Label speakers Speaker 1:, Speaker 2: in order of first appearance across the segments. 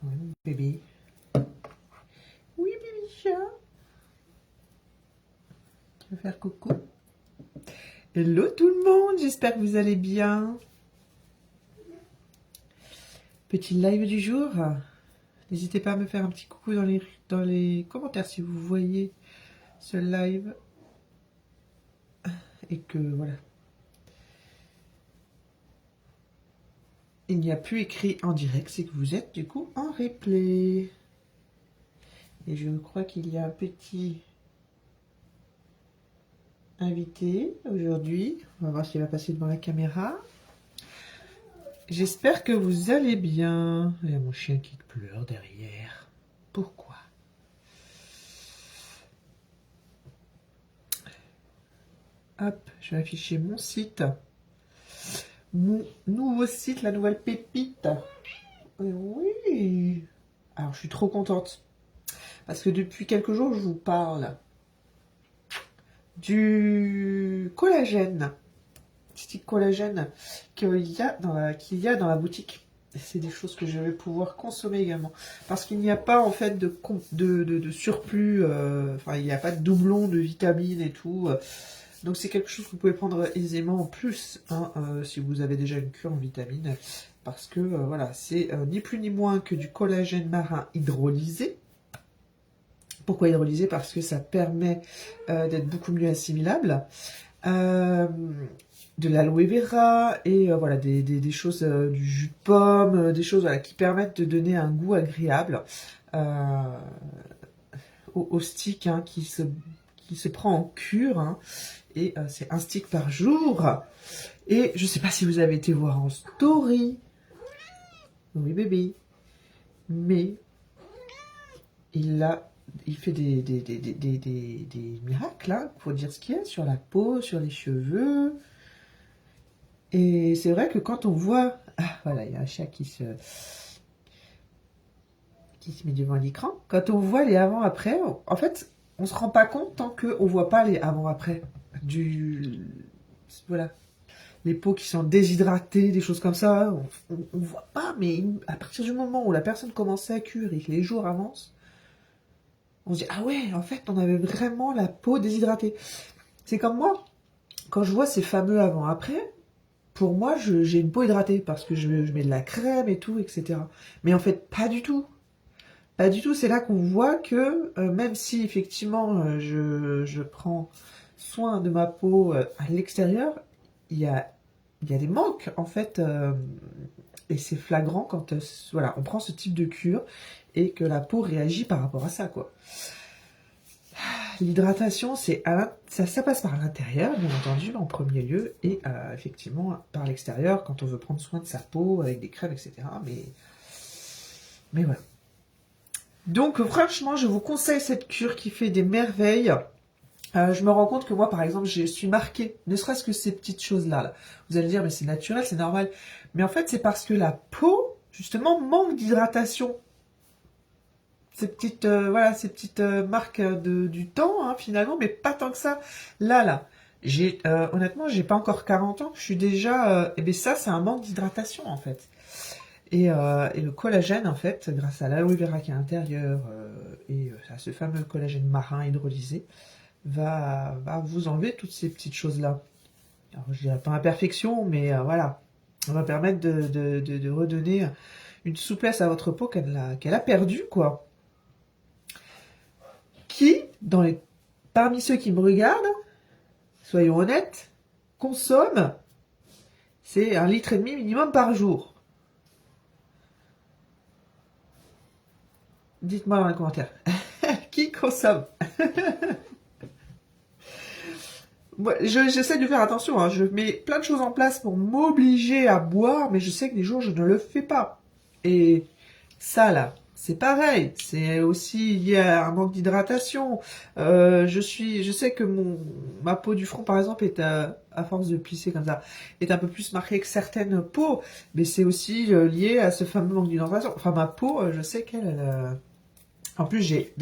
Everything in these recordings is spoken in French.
Speaker 1: Oui, mon bébé. Oui, bébé chat. Tu veux faire coucou? Hello tout le monde, j'espère que vous allez bien. Petit live du jour. N'hésitez pas à me faire un petit coucou dans les commentaires si vous voyez ce live. Et que voilà. Il n'y a plus écrit en direct, c'est que vous êtes du coup en replay. Et je crois qu'il y a un petit invité aujourd'hui. On va voir s'il va passer devant la caméra. J'espère que vous allez bien. Il y a mon chien qui pleure derrière. Pourquoi? Hop, je vais afficher mon site. Mon nouveau site, la nouvelle pépite. Oui. Alors, je suis trop contente. Parce que depuis quelques jours, je vous parle du collagène. Stick collagène qu'il y a dans la boutique. C'est des choses que je vais pouvoir consommer également. Parce qu'il n'y a pas en fait de surplus, enfin il n'y a pas de doublon de vitamines et tout. Donc c'est quelque chose que vous pouvez prendre aisément en plus si vous avez déjà une cure en vitamines. Parce que voilà, c'est ni plus ni moins que du collagène marin hydrolysé. Pourquoi hydrolysé? Parce que ça permet d'être beaucoup mieux assimilable. De l'aloe vera et voilà des choses, du jus de pomme, des choses voilà, qui permettent de donner un goût agréable au stick qui se prend en cure. Et c'est un stick par jour. Et je sais pas si vous avez été voir en story. Oui bébé. Mais il fait des miracles, faut dire ce qu'il y a sur la peau, sur les cheveux. Et c'est vrai que quand on voit... Ah, voilà, il y a un chat qui se met devant l'écran. Quand on voit les avant-après, en fait, on se rend pas compte tant qu'on voit pas les avant-après. Voilà. Les peaux qui sont déshydratées, des choses comme ça, on voit pas, mais à partir du moment où la personne commence à cuire et que les jours avancent, on se dit, ah ouais, en fait, on avait vraiment la peau déshydratée. C'est comme moi, quand je vois ces fameux avant-après, pour moi, j'ai une peau hydratée parce que je mets de la crème et tout, etc. Mais en fait, pas du tout. Pas du tout. C'est là qu'on voit que même si effectivement je prends soin de ma peau à l'extérieur, il y a des manques en fait. Et c'est flagrant quand voilà, on prend ce type de cure et que la peau réagit par rapport à ça, quoi. L'hydratation, ça passe par l'intérieur, bien entendu, en premier lieu, et effectivement par l'extérieur, quand on veut prendre soin de sa peau, avec des crèmes, etc. Mais voilà. Donc, franchement, je vous conseille cette cure qui fait des merveilles. Je me rends compte que moi, par exemple, je suis marquée, ne serait-ce que ces petites choses-là. Là. Vous allez dire, mais c'est naturel, c'est normal. Mais en fait, c'est parce que la peau, justement, manque d'hydratation. Ces petites marques du temps finalement, mais pas tant que ça. Là, honnêtement, j'ai pas encore 40 ans, je suis déjà, et bien ça, c'est un manque d'hydratation en fait. Et le collagène en fait, grâce à l'aloe vera qui est à l'intérieur et à ce fameux collagène marin hydrolysé, va vous enlever toutes ces petites choses là. Alors je dirais pas imperfection, mais voilà, on va permettre de redonner une souplesse à votre peau qu'elle a perdue quoi. Qui, parmi ceux qui me regardent, soyons honnêtes, consomme, c'est 1,5 litre minimum par jour. Dites-moi dans les commentaires. Qui consomme? Moi, j'essaie de faire attention, je mets plein de choses en place pour m'obliger à boire, mais je sais que des jours, je ne le fais pas. Et ça, là, c'est pareil, c'est aussi lié à un manque d'hydratation. Je sais que ma peau du front, par exemple, est à force de plisser comme ça, est un peu plus marquée que certaines peaux, mais c'est aussi lié à ce fameux manque d'hydratation. Enfin, ma peau, je sais en plus, j'ai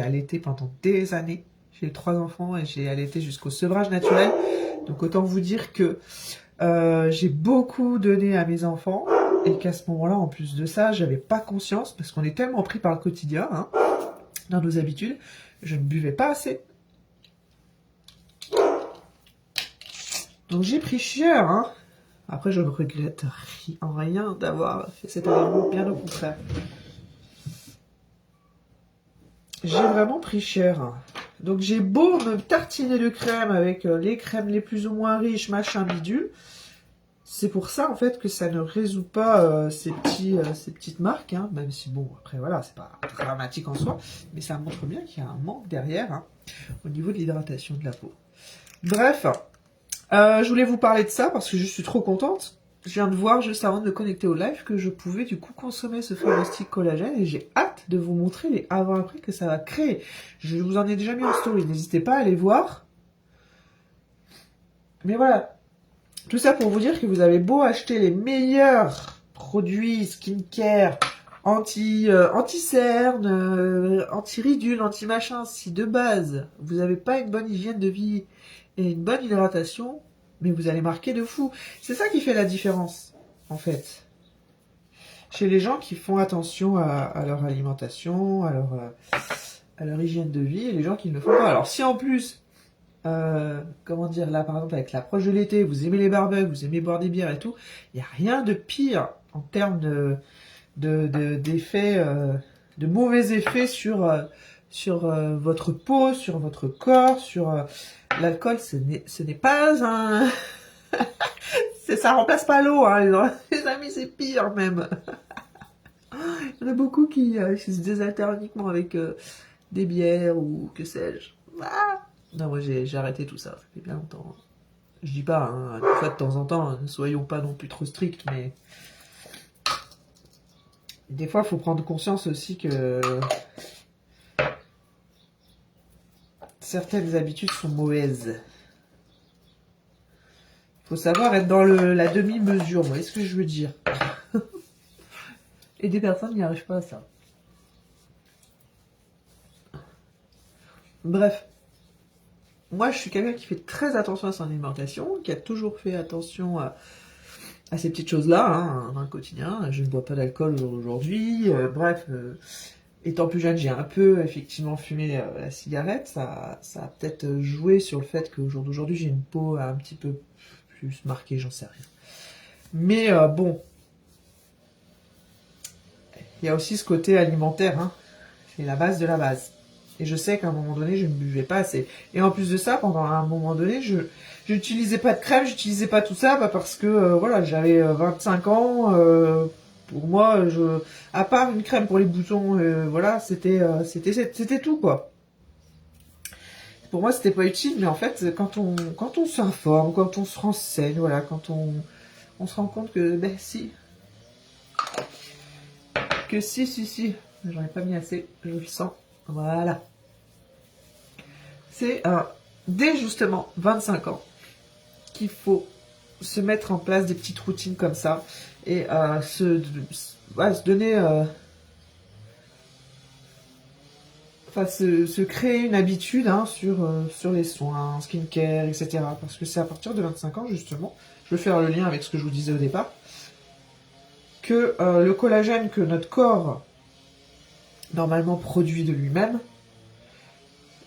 Speaker 1: allaité pendant des années. J'ai 3 enfants et j'ai allaité jusqu'au sevrage naturel. Donc autant vous dire que j'ai beaucoup donné à mes enfants. Et qu'à ce moment-là, en plus de ça, j'avais pas conscience, parce qu'on est tellement pris par le quotidien, hein, dans nos habitudes, je ne buvais pas assez. Donc j'ai pris cher, hein. Après, je ne regrette en rien d'avoir fait cet événement, bien au contraire. J'ai vraiment pris cher. Donc j'ai beau me tartiner de crème avec les crèmes les plus ou moins riches, machin bidule. C'est pour ça en fait que ça ne résout pas ces petites marques, hein, même si bon, après voilà, c'est pas dramatique en soi, mais ça montre bien qu'il y a un manque derrière, hein, au niveau de l'hydratation de la peau. Bref, je voulais vous parler de ça parce que je suis trop contente. Je viens de voir juste avant de me connecter au live que je pouvais du coup consommer ce fameux stick collagène et j'ai hâte de vous montrer les avant-après que ça va créer. Je vous en ai déjà mis en story, n'hésitez pas à aller voir. Mais voilà, tout ça pour vous dire que vous avez beau acheter les meilleurs produits skincare, anti-cerne, anti-ridule, anti-machin, si de base vous n'avez pas une bonne hygiène de vie et une bonne hydratation, mais vous allez marquer de fou. C'est ça qui fait la différence, en fait. Chez les gens qui font attention à leur alimentation, à leur hygiène de vie, et les gens qui ne le font pas. Alors si en plus, comment dire, là par exemple avec l'approche de l'été, vous aimez les barbecues, vous aimez boire des bières et tout, il n'y a rien de pire en termes d'effets, de mauvais effets sur votre peau, sur votre corps, sur l'alcool. Ce n'est pas un... ça remplace pas l'eau, hein, les amis, c'est pire même. Il y en a beaucoup qui se désaltèrent uniquement avec des bières ou que sais-je. Ah non, moi j'ai arrêté tout ça, ça fait bien longtemps. Je dis pas, hein, des fois de temps en temps, ne soyons pas non plus trop stricts, mais des fois il faut prendre conscience aussi que certaines habitudes sont mauvaises. Il faut savoir être dans la demi-mesure, vous voyez ce que je veux dire. Et des personnes n'y arrivent pas à ça. Bref. Moi, je suis quelqu'un qui fait très attention à son alimentation, qui a toujours fait attention à ces petites choses-là, hein, dans le quotidien. Je ne bois pas d'alcool aujourd'hui. Bref, étant plus jeune, j'ai un peu effectivement fumé la cigarette. Ça a peut-être joué sur le fait qu'au jour d'aujourd'hui, j'ai une peau un petit peu plus marquée, j'en sais rien. Mais bon, il y a aussi ce côté alimentaire, hein. C'est la base de la base. Et je sais qu'à un moment donné, je ne buvais pas assez. Et en plus de ça, pendant un moment donné, je n'utilisais pas de crème, j'utilisais pas tout ça, parce que voilà, j'avais 25 ans. Pour moi, à part une crème pour les boutons, voilà, c'était tout quoi. Pour moi, c'était pas utile, mais en fait, quand on s'informe, quand on se renseigne, voilà, quand on se rend compte que ben si, si, j'en ai pas mis assez, je le sens, voilà. C'est dès justement 25 ans qu'il faut se mettre en place des petites routines comme ça et se donner, se créer une habitude, hein, sur les soins, skincare, etc. Parce que c'est à partir de 25 ans justement, je vais faire le lien avec ce que je vous disais au départ, que le collagène que notre corps normalement produit de lui-même,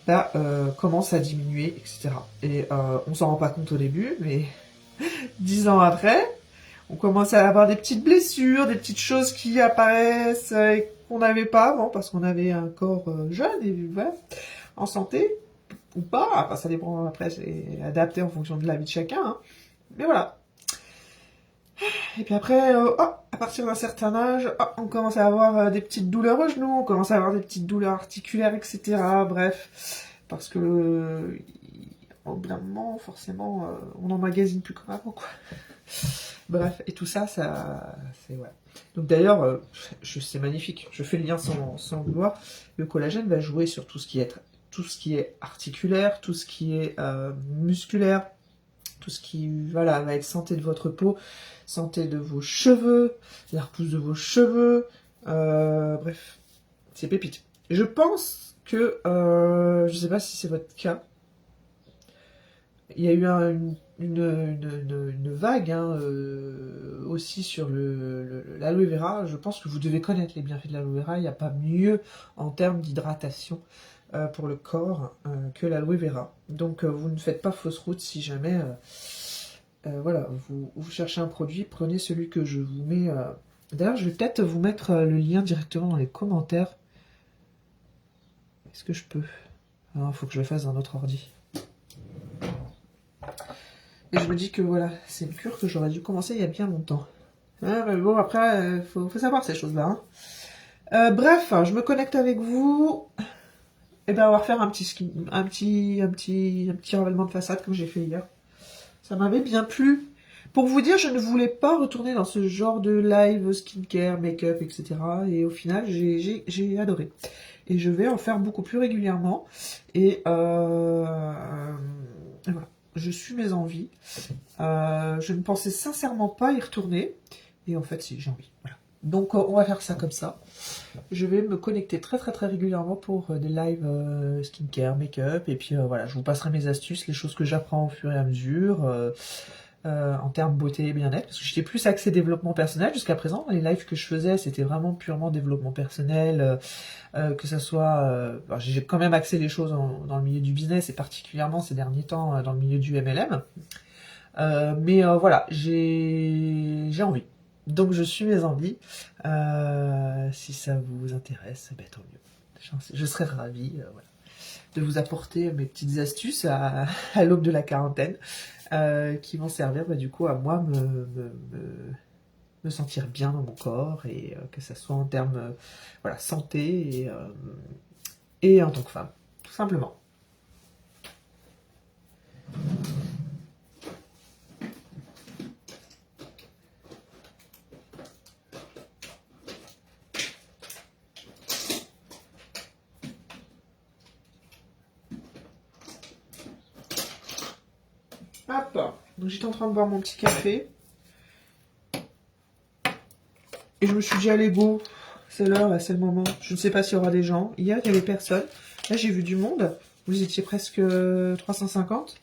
Speaker 1: là, commence à diminuer, etc. Et on s'en rend pas compte au début, mais 10 ans après, on commence à avoir des petites blessures, des petites choses qui apparaissent et qu'on n'avait pas avant, parce qu'on avait un corps jeune et voilà, en santé, ou pas, enfin, ça dépend, après c'est adapté en fonction de la vie de chacun, hein. Mais voilà. Et puis après, à partir d'un certain âge, on commence à avoir des petites douleurs au genou, on commence à avoir des petites douleurs articulaires, etc. Bref, parce que au bout d'un moment, forcément, on emmagasine plus comme avant, quoi. Bref, et tout ça, c'est ouais. Donc d'ailleurs, c'est magnifique. Je fais le lien sans vouloir. Le collagène va jouer sur tout ce qui est articulaire, tout ce qui est musculaire, tout ce qui voilà va être santé de votre peau, santé de vos cheveux, la repousse de vos cheveux, bref, c'est pépite. Je pense que, je sais pas si c'est votre cas, Il y a eu une vague hein, aussi sur l'aloe vera. Je pense que vous devez connaître les bienfaits de l'aloe vera. Il n'y a pas mieux en termes d'hydratation pour le corps que l'aloe vera. Donc vous ne faites pas fausse route si jamais voilà, vous cherchez un produit, prenez celui que je vous mets. D'ailleurs, je vais peut-être vous mettre le lien directement dans les commentaires. Est-ce que je peux? Il faut que je le fasse dans notre ordi. Et je me dis que voilà, c'est une cure que j'aurais dû commencer il y a bien longtemps. Mais bon, après, faut savoir ces choses-là. Hein. Bref, je me connecte avec vous. Et ben, on va refaire un petit ravalement de façade comme j'ai fait hier. Ça m'avait bien plu. Pour vous dire, je ne voulais pas retourner dans ce genre de live skincare, make-up, etc. Et au final, j'ai adoré. Et je vais en faire beaucoup plus régulièrement. Et voilà. Je suis mes envies. Je ne pensais sincèrement pas y retourner. Et en fait, si, j'ai envie. Voilà. Donc, on va faire ça comme ça. Je vais me connecter très très très régulièrement pour des lives skincare, make-up. Et puis voilà, je vous passerai mes astuces, les choses que j'apprends au fur et à mesure. En termes beauté et bien-être, parce que j'étais plus axé développement personnel jusqu'à présent. Les lives que je faisais, c'était vraiment purement développement personnel, que ça soit... j'ai quand même axé les choses dans le milieu du business, et particulièrement ces derniers temps dans le milieu du MLM. Mais voilà, j'ai envie. Donc je suis mes envies. Si ça vous intéresse, ben, tant mieux. Je serais ravie voilà, de vous apporter mes petites astuces à l'aube de la quarantaine. Qui vont servir du coup à moi me sentir bien dans mon corps et que ça soit en termes voilà, santé et en tant que femme, tout simplement. Hop, donc j'étais en train de boire mon petit café. Et je me suis dit, allez, go, c'est l'heure, là, c'est le moment. Je ne sais pas s'il y aura des gens. Hier, il n'y avait personne. Là, j'ai vu du monde. Vous étiez presque 350.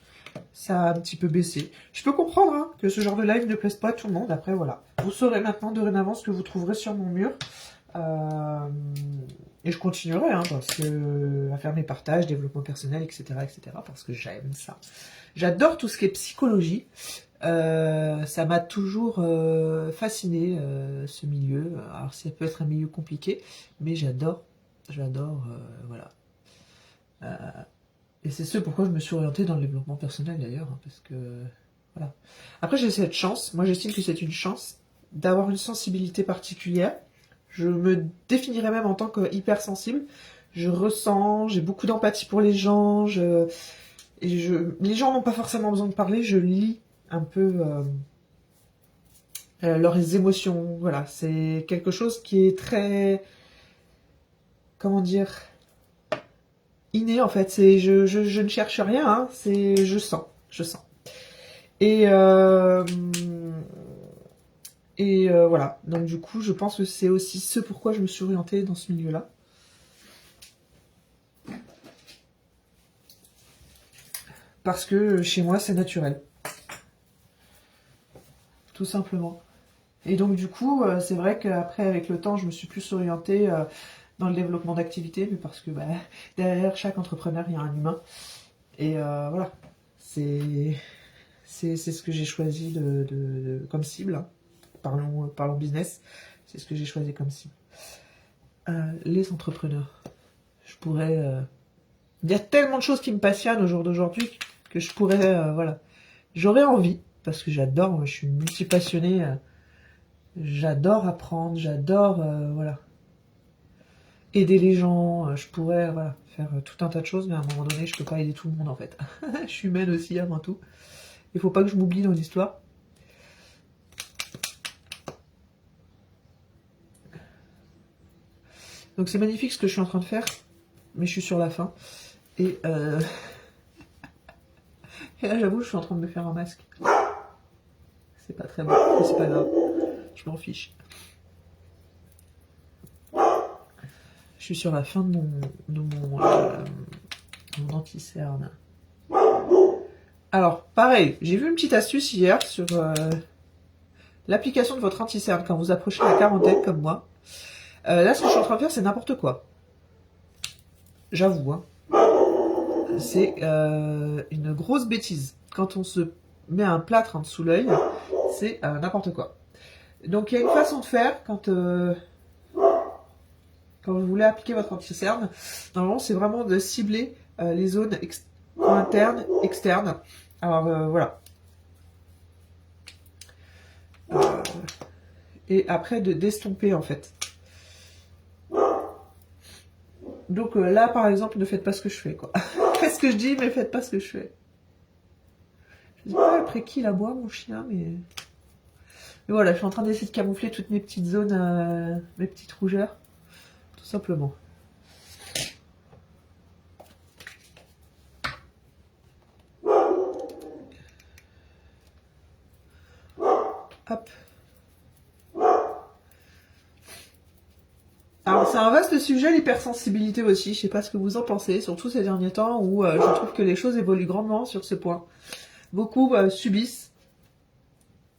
Speaker 1: Ça a un petit peu baissé. Je peux comprendre hein, que ce genre de live ne plaise pas à tout le monde. Après, voilà. Vous saurez maintenant, dorénavant, ce que vous trouverez sur mon mur. Et je continuerai hein, parce que, à faire mes partages, développement personnel, etc., parce que j'aime ça. J'adore tout ce qui est psychologie. Ça m'a toujours fasciné ce milieu. Alors ça peut être un milieu compliqué, mais j'adore, voilà. Et c'est ce pourquoi je me suis orientée dans le développement personnel d'ailleurs, hein, parce que voilà. Après j'ai cette chance, moi j'estime que c'est une chance d'avoir une sensibilité particulière. Je me définirais même en tant qu'hypersensible. Je ressens, j'ai beaucoup d'empathie pour les gens. Les gens n'ont pas forcément besoin de parler. Je lis un peu leurs émotions. Voilà, c'est quelque chose qui est très, comment dire, inné en fait. C'est je ne cherche rien. Hein, c'est je sens. Et voilà. Donc du coup, je pense que c'est aussi ce pourquoi je me suis orientée dans ce milieu-là. Parce que chez moi, c'est naturel. Tout simplement. Et donc du coup, c'est vrai qu'après, avec le temps, je me suis plus orientée dans le développement d'activités, mais parce que derrière chaque entrepreneur, il y a un humain. Et voilà, c'est ce que j'ai choisi comme cible. Hein. Parlons business, c'est ce que j'ai choisi comme cible. Les entrepreneurs. Je pourrais... Il y a tellement de choses qui me passionnent au jour d'aujourd'hui que je pourrais... voilà. J'aurais envie, parce que j'adore, je suis multi-passionnée... j'adore apprendre, j'adore voilà, aider les gens, je pourrais voilà, faire tout un tas de choses, mais à un moment donné, je peux pas aider tout le monde en fait. Je suis humaine aussi avant tout. Il faut pas que je m'oublie dans l'histoire. Donc c'est magnifique ce que je suis en train de faire, mais je suis sur la fin. Et là, j'avoue, je suis en train de me faire un masque. C'est pas très bon, mais c'est pas grave. Je m'en fiche. Je suis sur la fin de mon anti-cerne. Alors, pareil, j'ai vu une petite astuce hier sur l'application de votre anti-cerne quand vous approchez la quarantaine comme moi. Là, ce que je suis en train de faire, c'est n'importe quoi. J'avoue, hein. C'est une grosse bêtise. Quand on se met un plâtre en dessous l'œil, c'est n'importe quoi. Donc il y a une façon de faire quand vous voulez appliquer votre anti-cerne. Normalement, c'est vraiment de cibler les zones internes, externes. Alors voilà. Et après de d'estomper en fait. Donc là, par exemple, ne faites pas ce que je fais, quoi. Faites ce que je dis, mais faites pas ce que je fais. Je sais pas après qui il aboie, mon chien, mais voilà, je suis en train d'essayer de camoufler toutes mes petites zones, mes petites rougeurs, tout simplement. Hop. Alors c'est un vaste sujet, l'hypersensibilité aussi, je sais pas ce que vous en pensez, surtout ces derniers temps où je trouve que les choses évoluent grandement sur ce point. Beaucoup subissent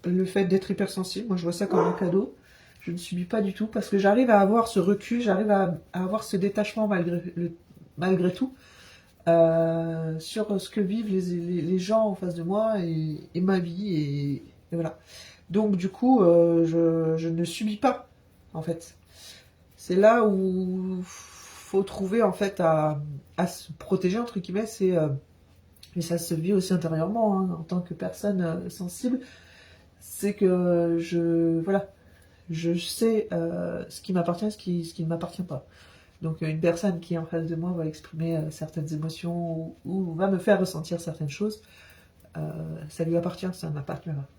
Speaker 1: le fait d'être hypersensible, moi je vois ça comme un cadeau. Je ne subis pas du tout parce que j'arrive à avoir ce recul, j'arrive à avoir ce détachement malgré tout sur ce que vivent les gens en face de moi et ma vie et voilà. Donc du coup, je ne subis pas en fait. C'est là où faut trouver en fait à se protéger entre guillemets. Mais ça se vit aussi intérieurement hein, en tant que personne sensible. C'est que voilà, je sais ce qui m'appartient, ce qui ne m'appartient pas. Donc une personne qui est en face de moi va exprimer certaines émotions ou va me faire ressentir certaines choses. Ça lui appartient, ça m'appartient pas.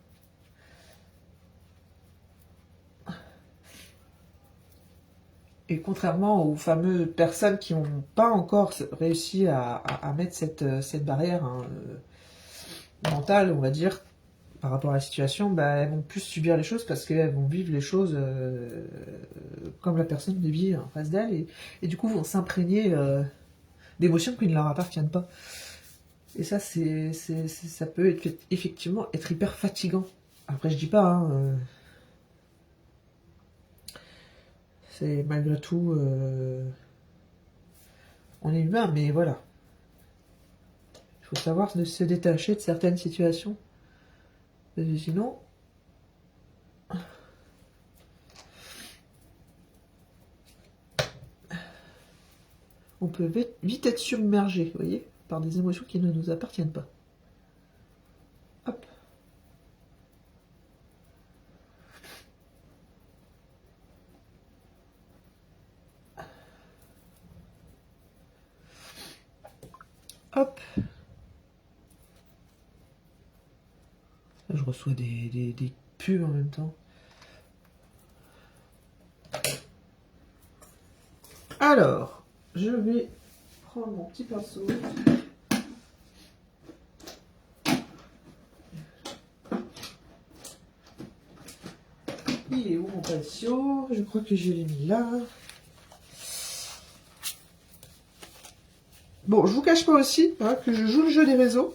Speaker 1: Et contrairement aux fameuses personnes qui n'ont pas encore réussi à mettre cette barrière hein, mentale, on va dire, par rapport à la situation, bah, elles vont plus subir les choses parce qu'elles vont vivre les choses comme la personne les vit en face d'elles et du coup vont s'imprégner d'émotions qui ne leur appartiennent pas. Et ça, ça peut effectivement être hyper fatigant. Après, je dis pas, hein, c'est malgré tout, on est humain, mais voilà. Il faut savoir se détacher de certaines situations. Parce que sinon, on peut vite être submergé, vous voyez, par des émotions qui ne nous appartiennent pas. Hop. Hop. Là, je reçois des pubs en même temps. Alors, je vais prendre mon petit pinceau. Il est où mon pinceau? Je crois que je l'ai mis là. Bon, je vous cache pas aussi hein, que je joue le jeu des réseaux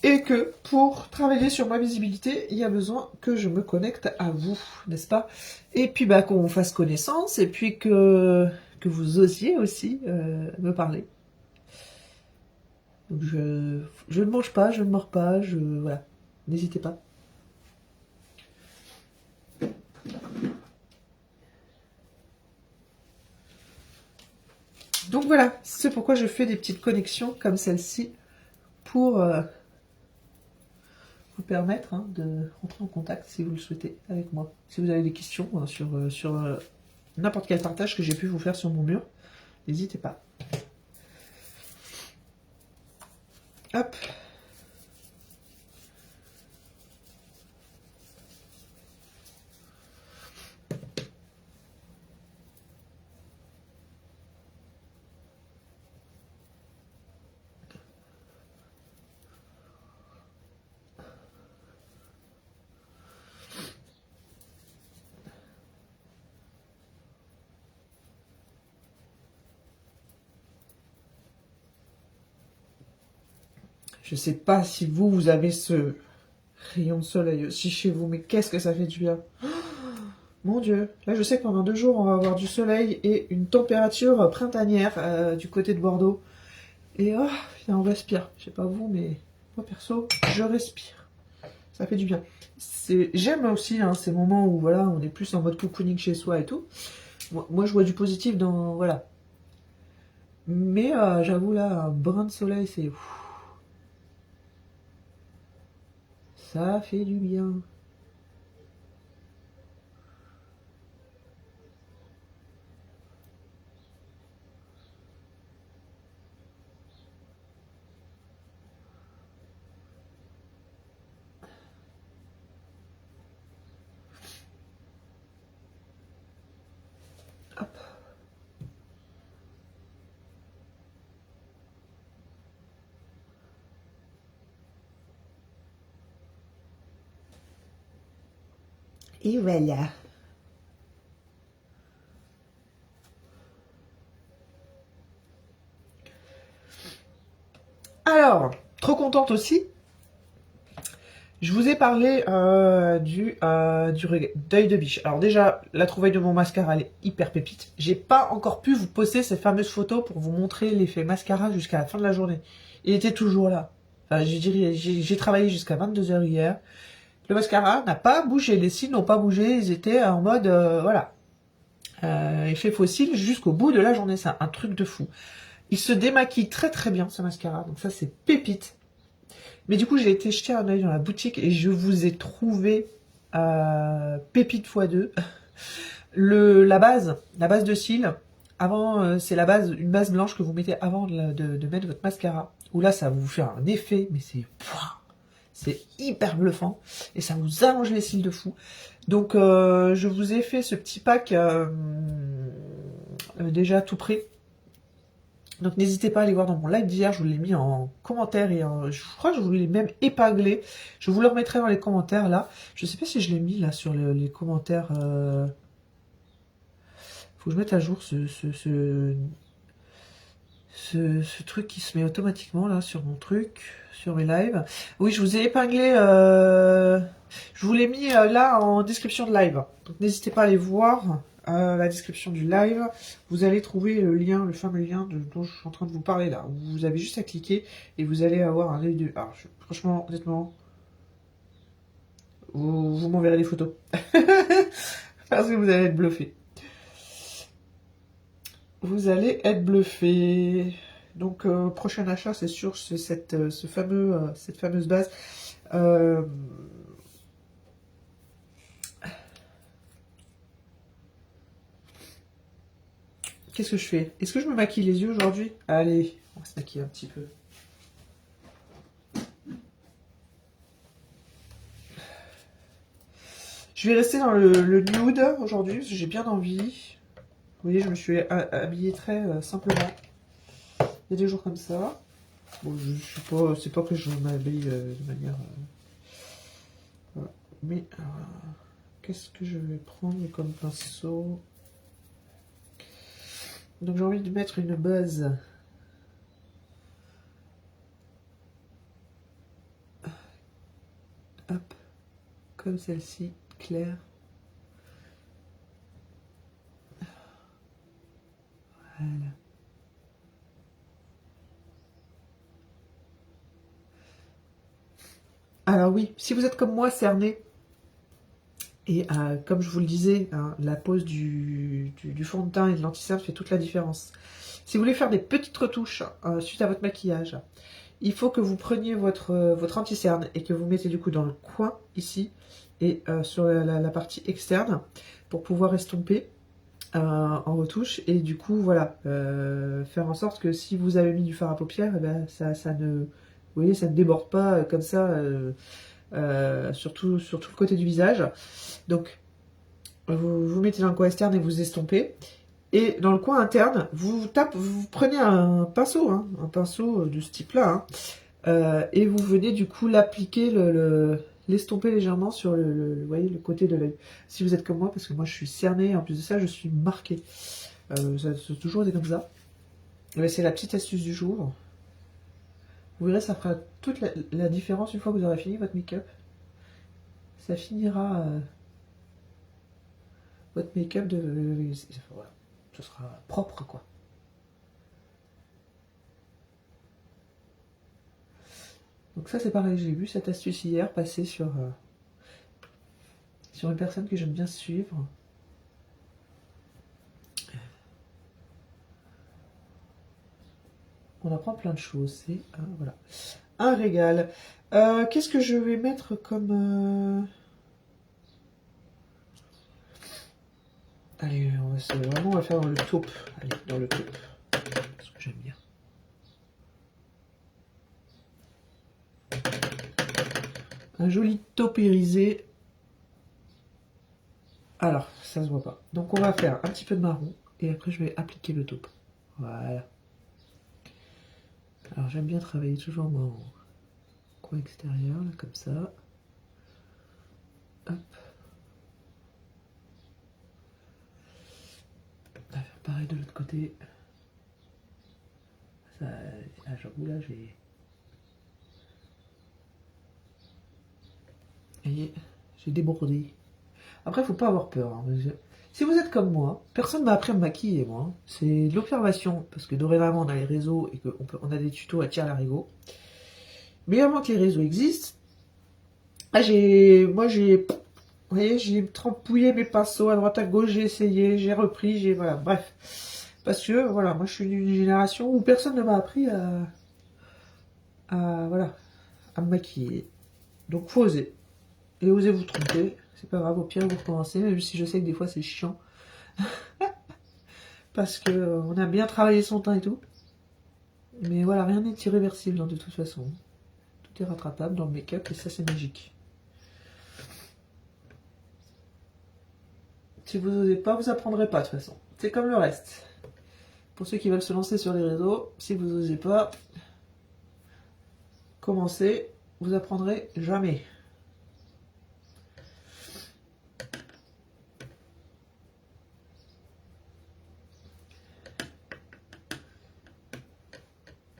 Speaker 1: et que pour travailler sur ma visibilité, il y a besoin que je me connecte à vous, n'est-ce pas? Et puis bah qu'on fasse connaissance et puis que vous osiez aussi me parler. Donc je ne mange pas, je ne mords pas, voilà, n'hésitez pas. Donc voilà, c'est pourquoi je fais des petites connexions comme celle-ci pour vous permettre hein, de rentrer en contact si vous le souhaitez avec moi. Si vous avez des questions hein, sur n'importe quel partage que j'ai pu vous faire sur mon mur, n'hésitez pas. Hop. Je sais pas si vous avez ce rayon de soleil aussi chez vous, mais qu'est-ce que ça fait du bien. Mon Dieu, là je sais que pendant 2 jours on va avoir du soleil et une température printanière du côté de Bordeaux. Et oh, putain, on respire. Je sais pas vous, mais moi perso, je respire. Ça fait du bien. J'aime aussi hein, ces moments où voilà, on est plus en mode cocooning chez soi et tout. Moi je vois du positif dans... Voilà. Mais j'avoue là, un brin de soleil, c'est... Ça fait du bien. Hop. Et voilà. Alors, trop contente aussi. Je vous ai parlé du deuil de biche. Alors déjà, la trouvaille de mon mascara, elle est hyper pépite. J'ai pas encore pu vous poster cette fameuse photo pour vous montrer l'effet mascara jusqu'à la fin de la journée. Il était toujours là. Enfin, je dirais, j'ai travaillé jusqu'à 22 h hier. Le mascara n'a pas bougé, les cils n'ont pas bougé, ils étaient en mode, voilà, effet fossile jusqu'au bout de la journée. C'est un truc de fou. Il se démaquille très très bien, ce mascara, donc ça c'est pépite. Mais du coup, j'ai été jeter un œil dans la boutique et je vous ai trouvé pépite x2. La base de cils, avant, c'est une base blanche que vous mettez avant de mettre votre mascara. Où là, ça va vous faire un effet, mais c'est hyper bluffant. Et ça vous allonge les cils de fou. Donc, je vous ai fait ce petit pack déjà tout prêt. Donc n'hésitez pas à aller voir dans mon live d'hier, je vous l'ai mis en commentaire et je crois que je vous l'ai même épinglé. Je vous le remettrai dans les commentaires là. Je sais pas si je l'ai mis là sur les commentaires. Faut que je mette à jour ce truc qui se met automatiquement là sur mon truc, sur mes lives. Oui, je vous ai épinglé. Je vous l'ai mis là en description de live. Donc n'hésitez pas à aller voir. La description du live, vous allez trouver le lien, le fameux lien dont je suis en train de vous parler là. Vous avez juste à cliquer et vous allez avoir un œil de... Alors, franchement, honnêtement, vous m'enverrez des photos. Parce que vous allez être bluffé. Vous allez être bluffé. Donc, prochain achat, c'est sûr, c'est cette fameuse base. Qu'est-ce que je fais? Est-ce que je me maquille les yeux aujourd'hui? Allez, on va se maquiller un petit peu. Je vais rester dans le nude aujourd'hui, parce que j'ai bien envie. Vous voyez, je me suis habillée très simplement. Il y a des jours comme ça. Bon, je suis pas... C'est pas que je m'habille de manière... voilà. Mais, qu'est-ce que je vais prendre comme pinceau? Donc j'ai envie de mettre une base. Hop, comme celle-ci, claire. Voilà. Alors oui, si vous êtes comme moi, cerné, et comme je vous le disais, hein, la pose du fond de teint et de l'anti-cerne fait toute la différence. Si vous voulez faire des petites retouches suite à votre maquillage, il faut que vous preniez votre anti-cerne et que vous mettez du coup dans le coin ici et sur la partie externe pour pouvoir estomper en retouche. Et du coup, voilà, faire en sorte que si vous avez mis du fard à paupières, eh ben, ça ne... Vous voyez, ça ne déborde pas comme ça, sur tout le côté du visage. Donc, vous mettez dans le coin externe et vous estompez. Et dans le coin interne, vous prenez un pinceau, hein, un pinceau de ce type-là, hein, et vous venez du coup l'appliquer, l'estomper légèrement sur vous voyez, le côté de l'œil. Si vous êtes comme moi, parce que moi je suis cernée, en plus de ça, je suis marquée. Ça a toujours été comme ça. C'est la petite astuce du jour. Vous verrez, ça fera toute la différence une fois que vous aurez fini votre make-up. Ça finira votre make-up de... voilà, ce sera propre, quoi. Donc ça, c'est pareil, j'ai vu cette astuce hier passer sur une personne que j'aime bien suivre. On apprend plein de choses, c'est voilà, un régal. Qu'est-ce que je vais mettre comme... Allez, on va faire dans le taupe. Allez, dans le taupe. Parce que j'aime bien. Un joli taupe irisé. Alors, ça se voit pas. Donc on va faire un petit peu de marron. Et après je vais appliquer le taupe. Voilà. Alors j'aime bien travailler toujours mon coin extérieur, là, comme ça. Hop. On va faire pareil de l'autre côté. Ça, là, j'avoue, là, j'ai... Vous voyez, j'ai débordé. Après, faut pas avoir peur. Hein. Si vous êtes comme moi, personne m'a appris à me maquiller, moi. Hein. C'est de l'observation, parce que dorénavant, on a les réseaux et qu'on a des tutos à tire-larigot. Mais avant que les réseaux existent, moi, j'ai... Vous voyez, j'ai trempouillé mes pinceaux à droite à gauche, j'ai essayé, j'ai repris, voilà, bref. Parce que, voilà, moi je suis d'une génération où personne ne m'a appris voilà, à me maquiller. Donc faut oser. Et osez vous tromper, c'est pas grave, au pire vous recommencez, même si je sais que des fois c'est chiant. Parce que on a bien travaillé son teint et tout. Mais voilà, rien n'est irréversible, hein, de toute façon. Tout est rattrapable dans le make-up et ça c'est magique. Si vous n'osez pas, vous apprendrez pas de toute façon. C'est comme le reste. Pour ceux qui veulent se lancer sur les réseaux, si vous n'osez pas commencer, vous apprendrez jamais.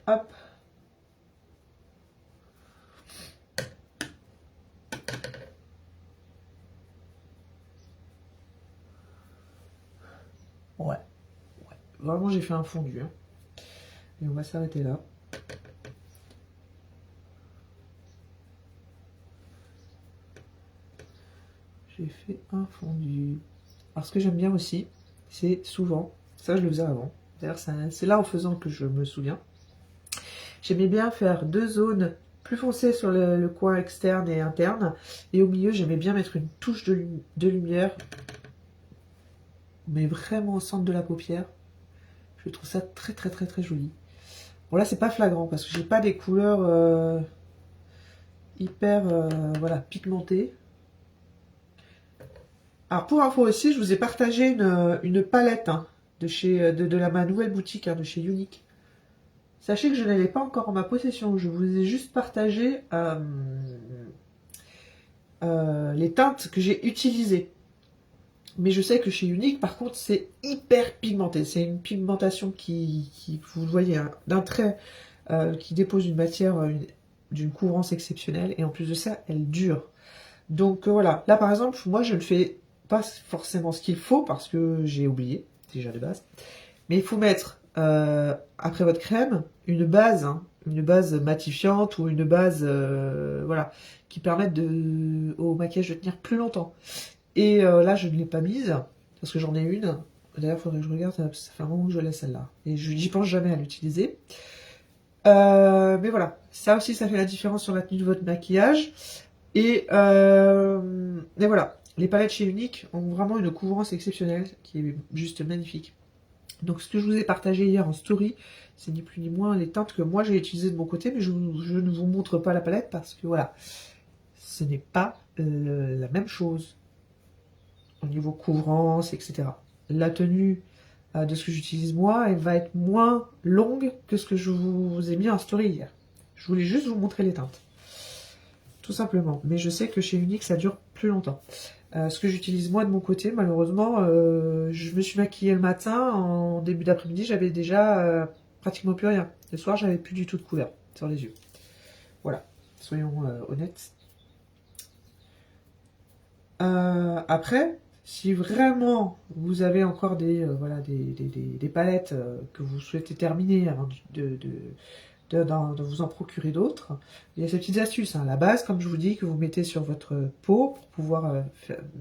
Speaker 1: Hop. Ouais. Vraiment, j'ai fait un fondu. Hein. Et on va s'arrêter là. J'ai fait un fondu. Alors, ce que j'aime bien aussi, c'est souvent, ça je le faisais avant, d'ailleurs c'est là en faisant que je me souviens, j'aimais bien faire deux zones plus foncées sur le coin externe et interne, et au milieu j'aimais bien mettre une touche de lumière, mais vraiment au centre de la paupière. Je trouve ça très très très très joli. Bon là c'est pas flagrant parce que j'ai pas des couleurs hyper voilà, pigmentées. Alors pour info aussi, je vous ai partagé une palette hein, de ma nouvelle boutique hein, de chez Unique. Sachez que je ne l'avais pas encore en ma possession, je vous ai juste partagé les teintes que j'ai utilisées. Mais je sais que chez Unique, par contre, c'est hyper pigmenté. C'est une pigmentation qui vous le voyez, hein, d'un trait qui dépose une matière d'une couvrance exceptionnelle. Et en plus de ça, elle dure. Donc voilà, là par exemple, moi je ne fais pas forcément ce qu'il faut parce que j'ai oublié, déjà de base. Mais il faut mettre, après votre crème, une base matifiante ou une base, voilà, qui permette au maquillage de tenir plus longtemps. Et là, je ne l'ai pas mise, parce que j'en ai une. D'ailleurs, il faudrait que je regarde, ça fait un moment que je laisse celle-là. Et j'y pense jamais à l'utiliser. Mais voilà, ça aussi, ça fait la différence sur la tenue de votre maquillage. Et voilà, les palettes chez Unique ont vraiment une couvrance exceptionnelle qui est juste magnifique. Donc ce que je vous ai partagé hier en story, c'est ni plus ni moins les teintes que moi j'ai utilisées de mon côté, mais je ne vous montre pas la palette parce que voilà, ce n'est pas la même chose au niveau couvrance, etc. La tenue de ce que j'utilise moi, elle va être moins longue que ce que je vous ai mis en story hier. Je voulais juste vous montrer les teintes. Tout simplement. Mais je sais que chez Unique, ça dure plus longtemps. Ce que j'utilise moi de mon côté, malheureusement, je me suis maquillée le matin. En début d'après-midi, j'avais déjà pratiquement plus rien. Le soir, j'avais plus du tout de couleur sur les yeux. Voilà, soyons honnêtes. Après, si vraiment vous avez encore voilà, des palettes que vous souhaitez terminer avant de vous en procurer d'autres, il y a ces petites astuces. Hein. La base, comme je vous dis, que vous mettez sur votre peau pour pouvoir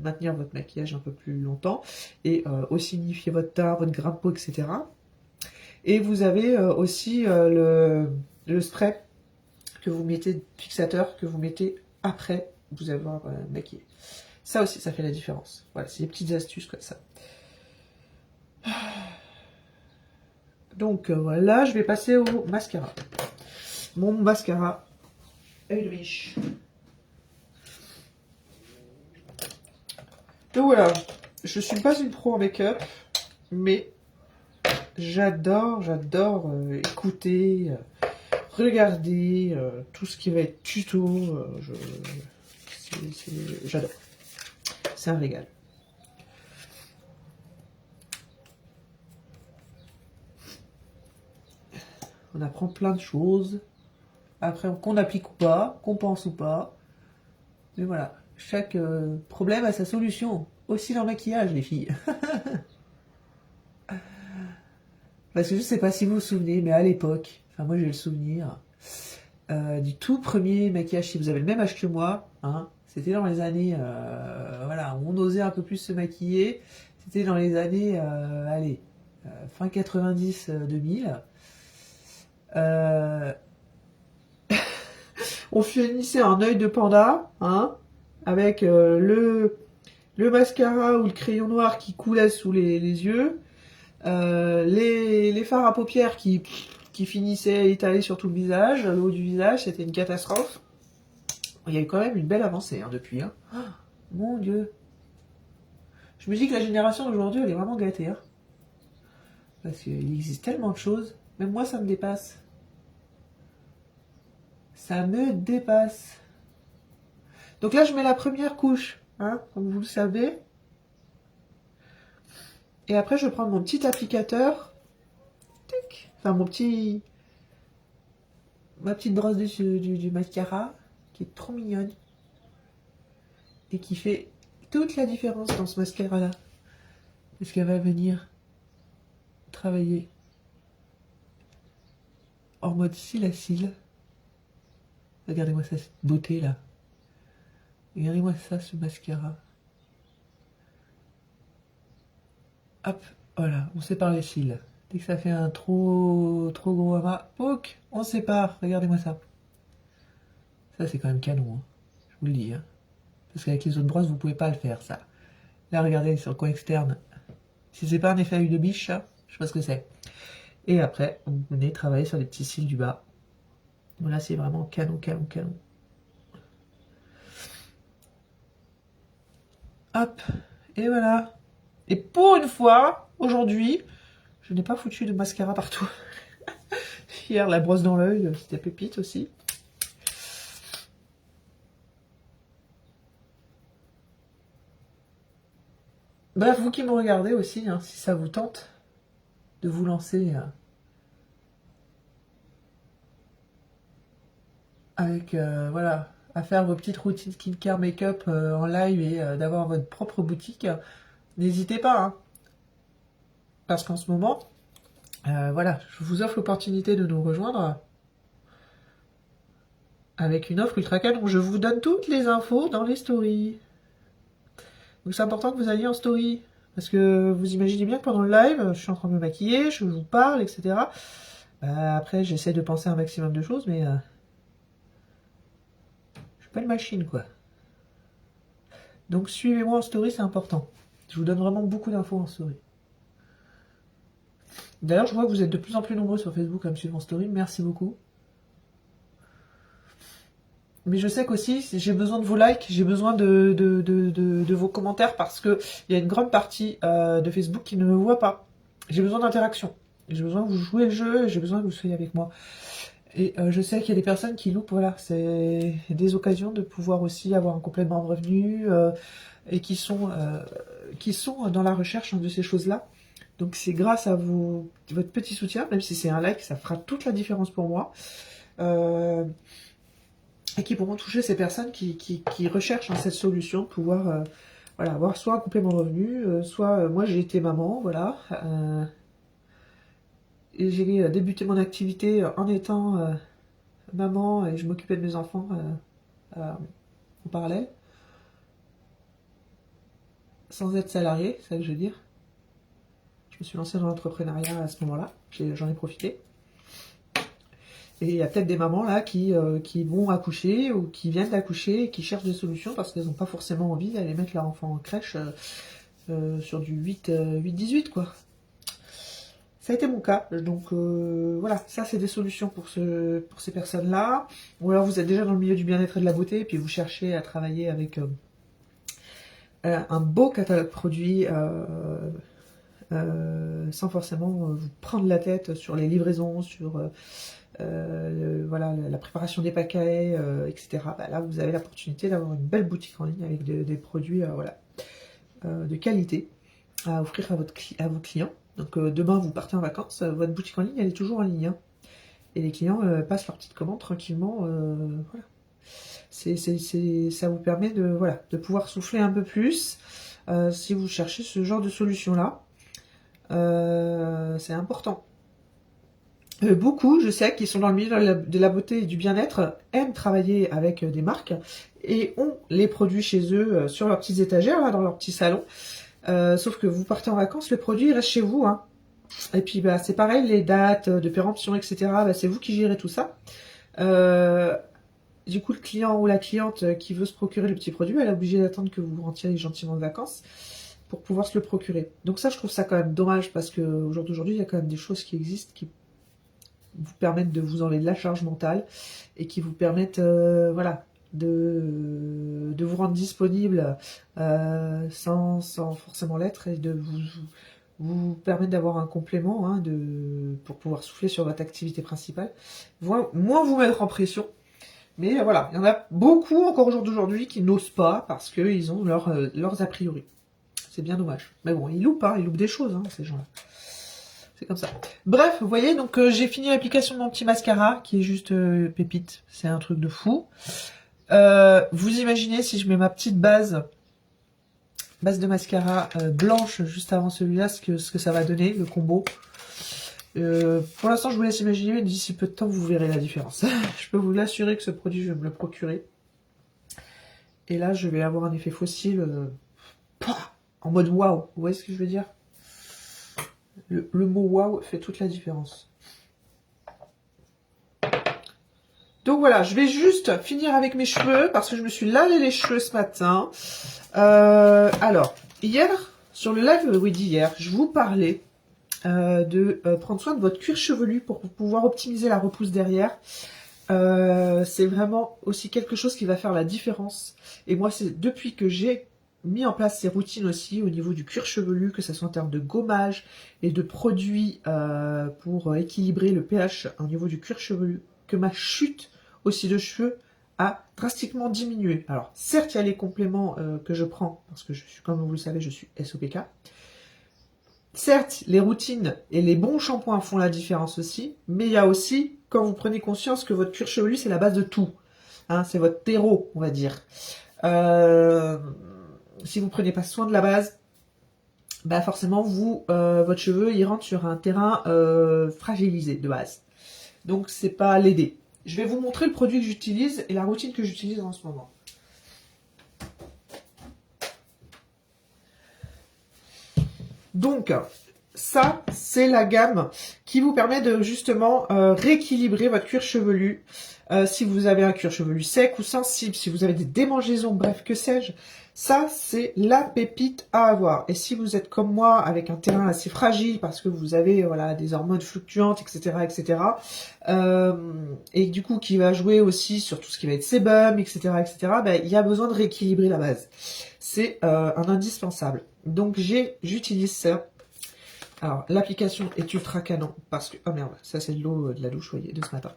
Speaker 1: maintenir votre maquillage un peu plus longtemps et aussi unifier votre teint, votre grain de peau, etc. Et vous avez aussi le spray que vous mettez, fixateur, que vous mettez après vous avoir maquillé. Ça aussi, ça fait la différence. Voilà, c'est des petites astuces comme ça. Donc voilà, je vais passer au mascara. Mon mascara œil de biche. Donc voilà, je suis pas une pro en make-up, mais j'adore écouter, regarder tout ce qui va être tuto. J'adore. C'est un régal. On apprend plein de choses. Après, qu'on applique ou pas, qu'on pense ou pas. Mais voilà, chaque problème a sa solution. Aussi dans le maquillage, les filles. Parce que je sais pas si vous vous souvenez, mais à l'époque, enfin moi j'ai le souvenir, du tout premier maquillage, si vous avez le même âge que moi, hein, c'était dans les années, voilà, où on osait un peu plus se maquiller. C'était dans les années, allez, fin 90, 2000. On finissait un œil de panda, hein, avec le mascara ou le crayon noir qui coulait sous les yeux, les fards à paupières qui finissaient étalés sur tout le visage, le haut du visage, c'était une catastrophe. Il y a eu quand même une belle avancée hein, depuis. Hein. Oh, mon Dieu. Je me dis que la génération d'aujourd'hui, elle est vraiment gâtée. Hein. Parce qu'il existe tellement de choses. Même moi, ça me dépasse. Ça me dépasse. Donc là, je mets la première couche, hein, comme vous le savez. Et après, je vais prendre mon petit applicateur. Tic. Enfin, ma petite brosse du mascara, qui est trop mignonne. Et qui fait toute la différence dans ce mascara-là. Parce qu'elle va venir travailler en mode cils à cils. Regardez-moi ça, cette beauté là. Regardez-moi ça, ce mascara. Hop, voilà, on sépare les cils. Dès que ça fait un trop gros amas, pouc, on sépare. Regardez-moi ça. Ça, c'est quand même canon, hein. Je vous le dis. Hein. Parce qu'avec les autres brosses, vous pouvez pas le faire, ça. Là, regardez sur le coin externe. Si c'est pas un effet œil de biche, ça, je sais pas ce que c'est. Et après, vous venez travailler sur les petits cils du bas. Donc là, c'est vraiment canon. Hop, et voilà. Et pour une fois, aujourd'hui, je n'ai pas foutu de mascara partout. Hier, la brosse dans l'œil, c'était pépite aussi. Bref, vous qui me regardez aussi, hein, si ça vous tente de vous lancer avec, voilà, à faire vos petites routines skincare, make-up en live et d'avoir votre propre boutique, n'hésitez pas. Hein, parce qu'en ce moment, voilà, je vous offre l'opportunité de nous rejoindre avec une offre ultra canon. Je vous donne toutes les infos dans les stories. Donc c'est important que vous alliez en story. Parce que vous imaginez bien que pendant le live, je suis en train de me maquiller, je vous parle, etc. Après, j'essaie de penser un maximum de choses, mais je suis pas une machine, quoi. Donc suivez-moi en story, c'est important. Je vous donne vraiment beaucoup d'infos en story. D'ailleurs, je vois que vous êtes de plus en plus nombreux sur Facebook à me suivre en story. Merci beaucoup. Mais je sais qu'aussi, j'ai besoin de vos likes, j'ai besoin de vos commentaires parce qu'il y a une grande partie de Facebook qui ne me voit pas. J'ai besoin d'interaction. J'ai besoin que vous jouiez le jeu, j'ai besoin que vous soyez avec moi. Et je sais qu'il y a des personnes qui loupent, voilà, c'est des occasions de pouvoir aussi avoir un complément de revenu et qui sont dans la recherche de ces choses-là. Donc c'est grâce à votre petit soutien, même si c'est un like, ça fera toute la différence pour moi. et qui pourront toucher ces personnes qui recherchent, hein, cette solution de pouvoir voilà, avoir soit un complément de revenu, soit moi j'ai été maman, voilà, et j'ai débuté mon activité en étant maman et je m'occupais de mes enfants en parallèle, sans être salarié, c'est ça que je veux dire. Je me suis lancée dans l'entrepreneuriat à ce moment-là, j'en ai profité. Et il y a peut-être des mamans là qui vont accoucher ou qui viennent d'accoucher et qui cherchent des solutions parce qu'elles n'ont pas forcément envie d'aller mettre leur enfant en crèche sur du 8-18 quoi. Ça a été mon cas, donc voilà, ça c'est des solutions pour ces personnes-là. Ou alors vous êtes déjà dans le milieu du bien-être et de la beauté et puis vous cherchez à travailler avec un beau catalogue produit sans forcément vous prendre la tête sur les livraisons, sur voilà, la préparation des paquets, etc. Bah, là, vous avez l'opportunité d'avoir une belle boutique en ligne avec des produits voilà, de qualité à offrir à vos clients. Donc demain, vous partez en vacances, votre boutique en ligne, elle est toujours en ligne. Hein. Et les clients passent leur petite commande tranquillement. Voilà. Ça vous permet voilà, de pouvoir souffler un peu plus si vous cherchez ce genre de solution-là. C'est important. Beaucoup, je sais, qui sont dans le milieu de la beauté et du bien-être, aiment travailler avec des marques et ont les produits chez eux sur leurs petites étagères, là, dans leur petit salon. Sauf que vous partez en vacances, le produit il reste chez vous. Hein. Et puis bah, c'est pareil, les dates de péremption, etc., bah, c'est vous qui gérez tout ça. Du coup, le client ou la cliente qui veut se procurer le petit produit, elle est obligée d'attendre que vous rentriez gentiment de vacances pour pouvoir se le procurer. Donc ça, je trouve ça quand même dommage parce qu'au jour d'aujourd'hui, il y a quand même des choses qui existent qui vous permettent de vous enlever de la charge mentale et qui vous permettent voilà, de vous rendre disponible sans forcément l'être et de vous permettre d'avoir un complément hein, pour pouvoir souffler sur votre activité principale, moins vous mettre en pression. Mais voilà, il y en a beaucoup encore au jour d'aujourd'hui qui n'osent pas parce qu'ils ont leurs a priori. C'est bien dommage. Mais bon, ils loupent des choses, hein, ces gens-là. C'est comme ça. Bref, vous voyez, donc j'ai fini l'application de mon petit mascara, qui est juste pépite. C'est un truc de fou. Vous imaginez si je mets ma petite base de mascara blanche juste avant celui-là, ce que ça va donner, le combo. Pour l'instant, je vous laisse imaginer, mais d'ici peu de temps, vous verrez la différence. Je peux vous l'assurer que ce produit, je vais me le procurer. Et là, je vais avoir un effet fossile en mode waouh. Vous voyez ce que je veux dire? Le mot waouh fait toute la différence. Donc voilà, je vais juste finir avec mes cheveux parce que je me suis lavé les cheveux ce matin. Alors, hier, sur le live d'hier, je vous parlais de prendre soin de votre cuir chevelu pour pouvoir optimiser la repousse derrière. C'est vraiment aussi quelque chose qui va faire la différence. Et moi, c'est depuis que j'ai mis en place ces routines aussi au niveau du cuir chevelu, que ce soit en termes de gommage et de produits pour équilibrer le pH au niveau du cuir chevelu, que ma chute aussi de cheveux a drastiquement diminué. Alors certes, il y a les compléments que je prends, parce que je suis, comme vous le savez, je suis SOPK. Certes, les routines et les bons shampoings font la différence aussi, mais il y a aussi, quand vous prenez conscience que votre cuir chevelu, c'est la base de tout. Hein, c'est votre terreau, on va dire. Si vous prenez pas soin de la base, bah forcément, votre cheveu, il rentre sur un terrain fragilisé de base. Donc, c'est pas l'aider. Je vais vous montrer le produit que j'utilise et la routine que j'utilise en ce moment. Donc, ça, c'est la gamme qui vous permet de justement rééquilibrer votre cuir chevelu. Si vous avez un cuir chevelu sec ou sensible, si vous avez des démangeaisons, bref, que sais-je, ça, c'est la pépite à avoir. Et si vous êtes comme moi, avec un terrain assez fragile, parce que vous avez voilà des hormones fluctuantes, etc., etc., et du coup, qui va jouer aussi sur tout ce qui va être sébum, etc., etc., ben, il y a besoin de rééquilibrer la base. C'est un indispensable. Donc, j'utilise ça. Alors, l'application est ultra canon, parce que... Oh merde, ça c'est de l'eau de la douche, vous voyez, de ce matin.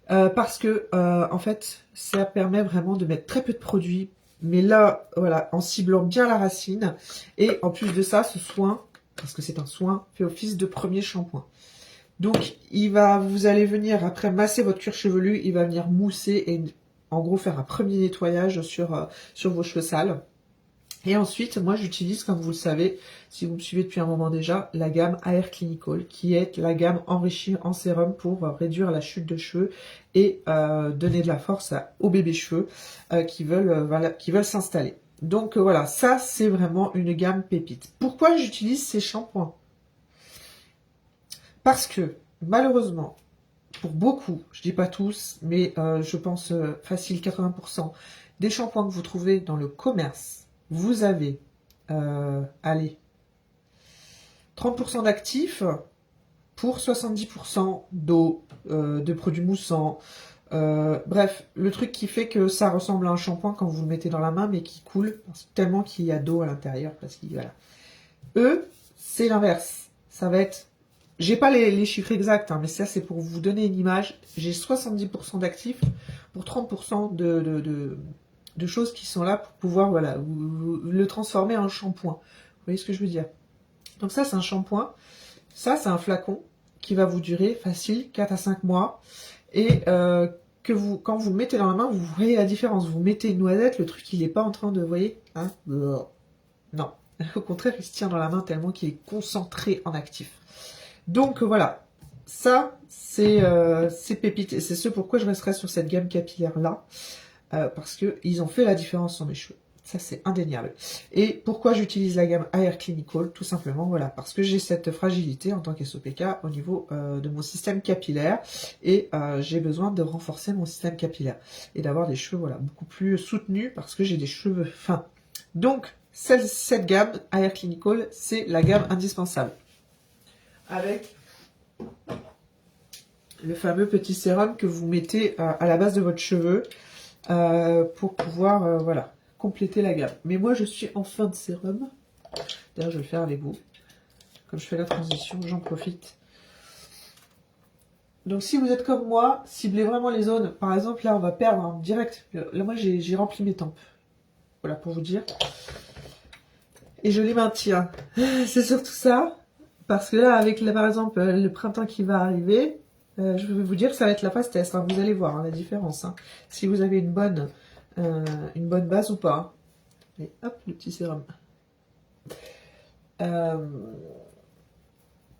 Speaker 1: Parce que, en fait, ça permet vraiment de mettre très peu de produits, mais là, voilà, en ciblant bien la racine. Et en plus de ça, ce soin, parce que c'est un soin, fait office de premier shampoing. Donc, vous allez venir, après masser votre cuir chevelu, il va venir mousser et en gros faire un premier nettoyage sur vos cheveux sales. Et ensuite, moi j'utilise, comme vous le savez, si vous me suivez depuis un moment déjà, la gamme Hair Clinical, qui est la gamme enrichie en sérum pour réduire la chute de cheveux et donner de la force aux bébés cheveux qui veulent s'installer. Donc voilà, ça c'est vraiment une gamme pépite. Pourquoi j'utilise ces shampoings? Parce que malheureusement, pour beaucoup, je dis pas tous, mais je pense facile 80% des shampoings que vous trouvez dans le commerce, vous avez, allez, 30% d'actifs pour 70% d'eau, de produits moussants. Bref, le truc qui fait que ça ressemble à un shampoing quand vous le mettez dans la main, mais qui coule, tellement qu'il y a d'eau à l'intérieur. Parce que voilà. Eux, c'est l'inverse. Ça va être... J'ai pas les chiffres exacts, hein, mais ça c'est pour vous donner une image. J'ai 70% d'actifs pour 30% de choses qui sont là pour pouvoir voilà, le transformer en shampoing. Vous voyez ce que je veux dire? Donc ça, c'est un shampoing. Ça, c'est un flacon qui va vous durer facile 4 à 5 mois. Et quand vous le mettez dans la main, vous voyez la différence. Vous mettez une noisette, le truc, il n'est pas en train de, vous voyez, hein? Non. Au contraire, il se tient dans la main tellement qu'il est concentré en actif. Donc voilà. Ça, c'est pépite. Et c'est ce pourquoi je resterai sur cette gamme capillaire-là. Parce qu'ils ont fait la différence sur mes cheveux. Ça, c'est indéniable. Et pourquoi j'utilise la gamme Hair Clinical? Tout simplement, voilà, parce que j'ai cette fragilité en tant qu'SOPK au niveau de mon système capillaire et j'ai besoin de renforcer mon système capillaire et d'avoir des cheveux, voilà, beaucoup plus soutenus parce que j'ai des cheveux fins. Donc, cette gamme Hair Clinical, c'est la gamme indispensable. Avec le fameux petit sérum que vous mettez à la base de votre cheveu pour pouvoir, voilà, compléter la gamme. Mais moi, je suis en fin de sérum. D'ailleurs, je vais le faire avec vous. Comme je fais la transition, j'en profite. Donc, si vous êtes comme moi, ciblez vraiment les zones. Par exemple, là, on va perdre en direct. Là, moi, j'ai rempli mes tempes. Voilà, pour vous dire. Et je les maintiens. C'est surtout ça. Parce que là, avec, par exemple, le printemps qui va arriver, je vais vous dire que ça va être la phase test. Hein. Vous allez voir hein, la différence. Hein. Si vous avez une bonne base ou pas. Et hop, le petit sérum.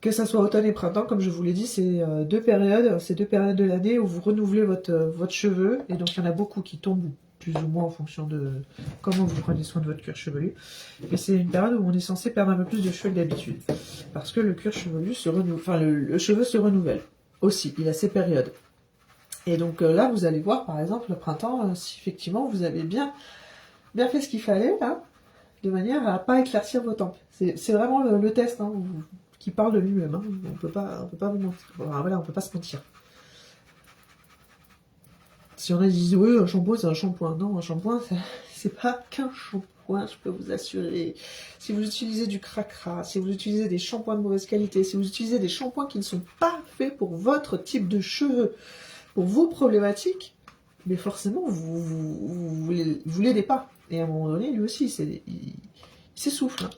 Speaker 1: Que ça soit automne et printemps, comme je vous l'ai dit, c'est deux périodes de l'année où vous renouvelez votre cheveu. Et donc, il y en a beaucoup qui tombent plus ou moins en fonction de comment vous prenez soin de votre cuir chevelu. Et c'est une période où on est censé perdre un peu plus de cheveux que d'habitude. Parce que le cuir chevelu se renouvelle, enfin, le cheveu se renouvelle aussi. Il a ses périodes. Et donc là, vous allez voir, par exemple, le printemps, si effectivement vous avez bien fait ce qu'il fallait, là, de manière à pas éclaircir vos tempes. C'est vraiment le test hein, qui parle de lui-même. Hein. On peut pas vous mentir. Enfin, voilà, on peut pas se mentir. Si on a dit oui, un shampoing c'est un shampoing. Non, un shampoing c'est pas qu'un shampoing, je peux vous assurer. Si vous utilisez du cracra, si vous utilisez des shampoings de mauvaise qualité, si vous utilisez des shampoings qui ne sont pas faits pour votre type de cheveux, pour vos problématiques, mais forcément vous l'aidez pas. Et à un moment donné, lui aussi, il s'essouffle. Hein.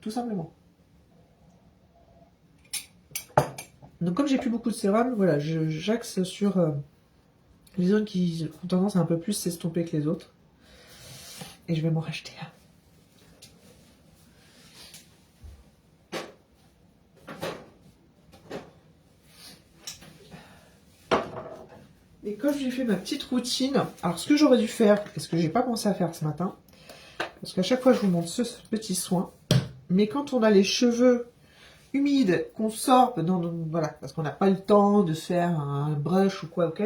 Speaker 1: Tout simplement. Donc comme j'ai plus beaucoup de sérum, voilà, j'axe sur les zones qui ont tendance à un peu plus s'estomper que les autres. Et je vais m'en racheter un. Et comme j'ai fait ma petite routine, alors ce que j'aurais dû faire, et ce que j'ai pas pensé à faire ce matin, parce qu'à chaque fois je vous montre ce petit soin, mais quand on a les cheveux humides, qu'on sort, voilà, parce qu'on n'a pas le temps de se faire un brush ou quoi, ok,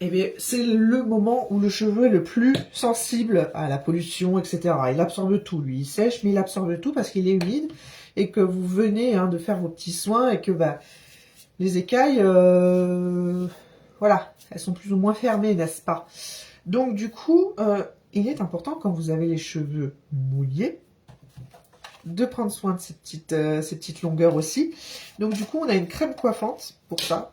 Speaker 1: et bien c'est le moment où le cheveu est le plus sensible à la pollution, etc. Il absorbe tout, lui, il sèche, mais il absorbe tout parce qu'il est humide, et que vous venez hein, de faire vos petits soins, et que bah, les écailles, voilà, elles sont plus ou moins fermées, n'est-ce pas? Donc du coup, il est important quand vous avez les cheveux mouillés, de prendre soin de ces petites longueurs aussi. Donc du coup, on a une crème coiffante pour ça,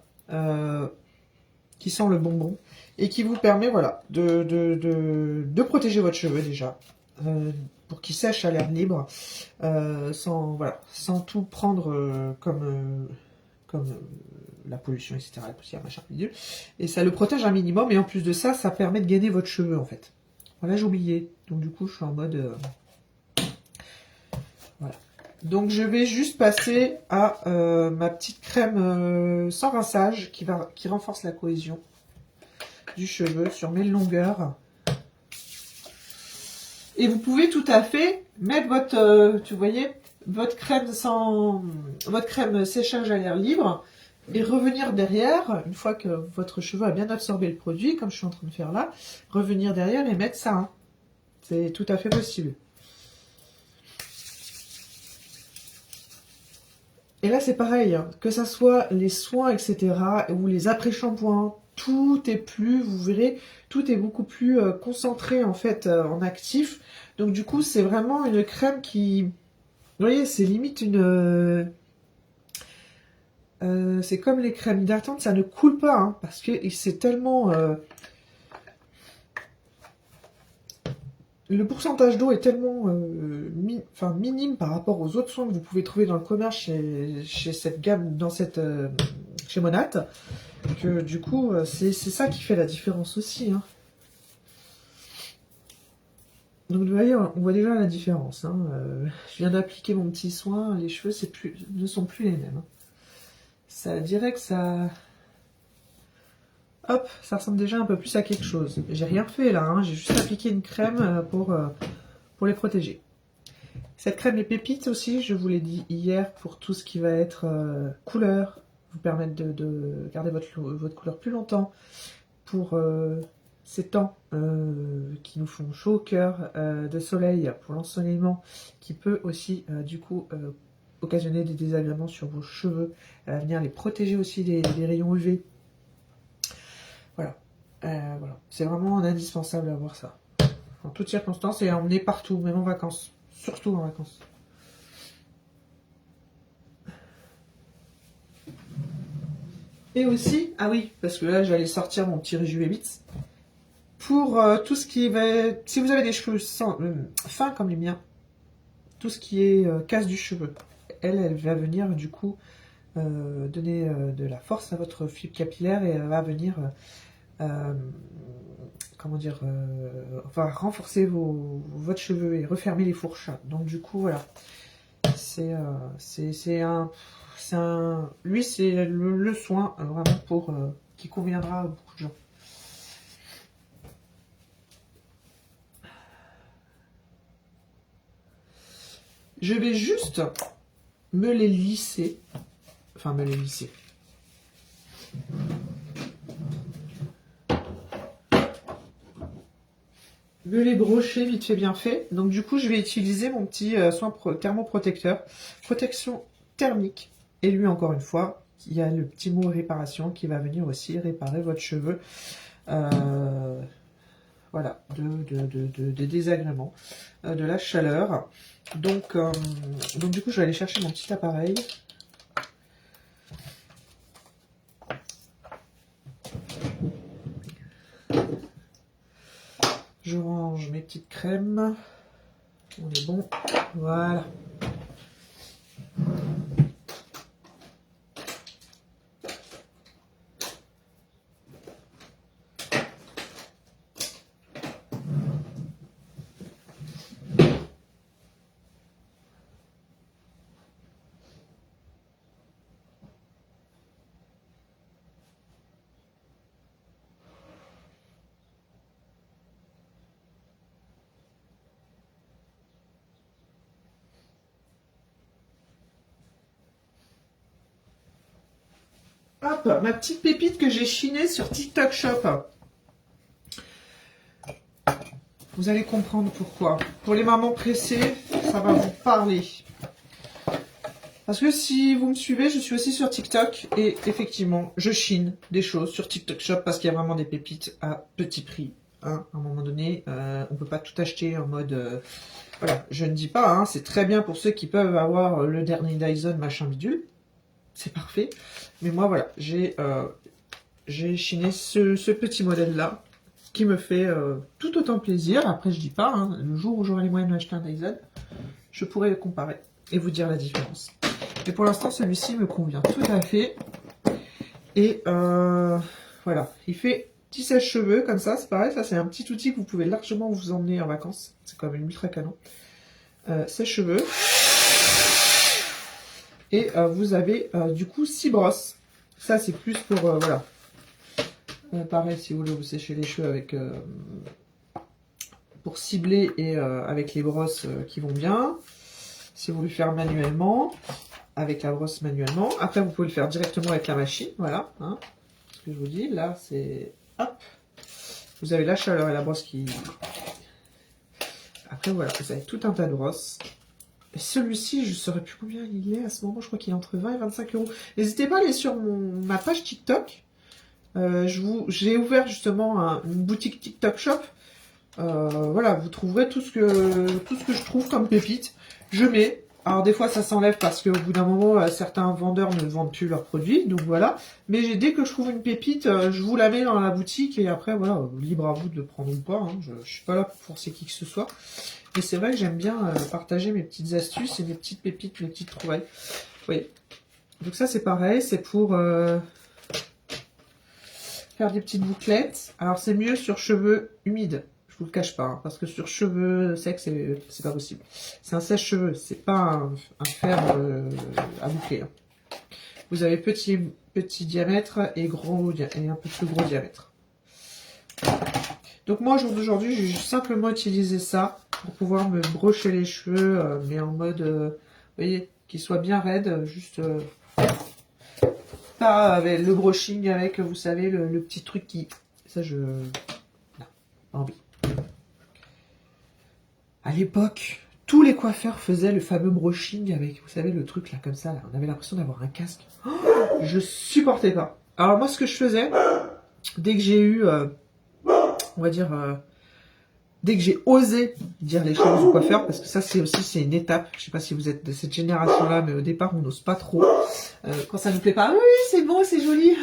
Speaker 1: qui sent le bonbon, et qui vous permet voilà, de protéger votre cheveu déjà, pour qu'il sèche à l'air libre, sans tout prendre comme comme la pollution, etc., la poussière, machin, bidule. Et ça le protège un minimum, et en plus de ça, ça permet de gainer votre cheveu, en fait. Voilà, j'ai oublié. Donc du coup, je suis en mode... voilà. Donc je vais juste passer à ma petite crème sans rinçage qui renforce la cohésion du cheveu sur mes longueurs. Et vous pouvez tout à fait mettre votre, tu voyez, votre crème séchage à l'air libre et revenir derrière, une fois que votre cheveu a bien absorbé le produit, comme je suis en train de faire là, revenir derrière et mettre ça. Hein. C'est tout à fait possible. Et là, c'est pareil, hein, que ça soit les soins, etc., ou les après-shampoings, tout est plus, vous verrez, tout est beaucoup plus concentré, en fait, en actif. Donc, du coup, c'est vraiment une crème qui... Vous voyez, c'est limite une... c'est comme les crèmes hydratantes, ça ne coule pas, hein, parce que c'est tellement... le pourcentage d'eau est tellement minime par rapport aux autres soins que vous pouvez trouver dans le commerce chez cette gamme, chez Monat, que du coup, c'est ça qui fait la différence aussi. Hein. Donc vous voyez, on voit déjà la différence. Hein. Je viens d'appliquer mon petit soin, les cheveux ne sont plus les mêmes. Hein. Ça dirait que ça... Hop, ça ressemble déjà un peu plus à quelque chose. J'ai rien fait là, hein. J'ai juste appliqué une crème pour les protéger. Cette crème est pépite aussi, je vous l'ai dit hier, pour tout ce qui va être couleur, vous permettre de garder votre couleur plus longtemps, pour ces temps qui nous font chaud au cœur, de soleil, pour l'ensoleillement, qui peut aussi du coup occasionner des désagréments sur vos cheveux, venir les protéger aussi des rayons UV. Voilà, voilà. C'est vraiment indispensable d'avoir ça. En toutes circonstances et à emmener partout, même en vacances. Surtout en vacances. Et aussi, ah oui, parce que là j'allais sortir mon petit Réjuvébits. Pour tout ce qui va... Si vous avez des cheveux fins comme les miens, tout ce qui est casse du cheveu, elle va venir du coup donner de la force à votre fibre capillaire et elle va venir... comment dire, va renforcer votre cheveu et refermer les fourches. Donc du coup, voilà, lui c'est le soin vraiment pour qui conviendra à beaucoup de gens. Je vais juste me les lisser, enfin me les lisser. Me les brocher vite fait bien fait. Donc du coup, je vais utiliser mon petit soin thermoprotecteur, protection thermique. Et lui, encore une fois, il y a le petit mot réparation qui va venir aussi réparer votre cheveu. Voilà, de désagréments, de la chaleur. Donc du coup, je vais aller chercher mon petit appareil. Je range mes petites crèmes. On est bon. Voilà. Hop, ma petite pépite que j'ai chinée sur TikTok Shop. Vous allez comprendre pourquoi. Pour les mamans pressées, ça va vous parler. Parce que si vous me suivez, je suis aussi sur TikTok. Et effectivement, je chine des choses sur TikTok Shop parce qu'il y a vraiment des pépites à petit prix. Hein, à un moment donné, on ne peut pas tout acheter en mode... voilà, je ne dis pas, hein, c'est très bien pour ceux qui peuvent avoir le dernier Dyson, machin bidule. C'est parfait. Mais moi, voilà, j'ai chiné ce petit modèle-là qui me fait tout autant plaisir. Après, je dis pas, hein, le jour où j'aurai les moyens d'acheter un Dyson, je pourrai le comparer et vous dire la différence. Mais pour l'instant, celui-ci me convient tout à fait. Et voilà, il fait petit sèche-cheveux comme ça, c'est pareil, ça c'est un petit outil que vous pouvez largement vous emmener en vacances. C'est quand même ultra canon. Sèche-cheveux. Et vous avez du coup 6 brosses. Ça c'est plus pour, voilà. Pareil, si vous voulez vous sécher les cheveux avec pour cibler et avec les brosses qui vont bien. Si vous voulez le faire manuellement, avec la brosse manuellement. Après, vous pouvez le faire directement avec la machine, voilà. Hein. Ce que je vous dis, là, c'est... Hop. Vous avez la chaleur et la brosse qui... Après, voilà, vous avez tout un tas de brosses. Celui-ci, je ne saurais plus combien il est à ce moment. Je crois qu'il est entre 20 et 25 euros. N'hésitez pas à aller sur ma page TikTok. J'ai ouvert justement une boutique TikTok Shop. Voilà, vous trouverez tout ce que je trouve comme pépites. Je mets. Alors des fois ça s'enlève parce qu'au bout d'un moment certains vendeurs ne vendent plus leurs produits, donc voilà. Mais dès que je trouve une pépite, je vous la mets dans la boutique et après voilà, libre à vous de le prendre ou pas. Hein. Je suis pas là pour forcer qui que ce soit. Mais c'est vrai que j'aime bien partager mes petites astuces et mes petites pépites, mes petites trouvailles. Oui. Donc ça c'est pareil, c'est pour faire des petites bouclettes. Alors c'est mieux sur cheveux humides. Je vous le cache pas, hein, parce que sur cheveux secs, c'est pas possible. C'est un sèche-cheveux, c'est pas un fer à boucler. Hein. Vous avez petit diamètre et et un peu plus gros diamètre. Donc moi, au jour d'aujourd'hui, j'ai simplement utilisé ça pour pouvoir me brocher les cheveux, mais en mode, vous voyez, qu'il soit bien raide, juste pas avec le brushing avec, vous savez, le petit truc qui... Ça, non, pas envie. À l'époque, tous les coiffeurs faisaient le fameux brushing avec, vous savez, le truc là, comme ça. Là. On avait l'impression d'avoir un casque. Oh, je supportais pas. Alors moi, ce que je faisais, dès que j'ai eu, on va dire, dès que j'ai osé dire les choses au coiffeur, parce que ça, c'est une étape. Je sais pas si vous êtes de cette génération-là, mais au départ, on n'ose pas trop. Quand ça nous plaît pas, oui, c'est beau, c'est joli.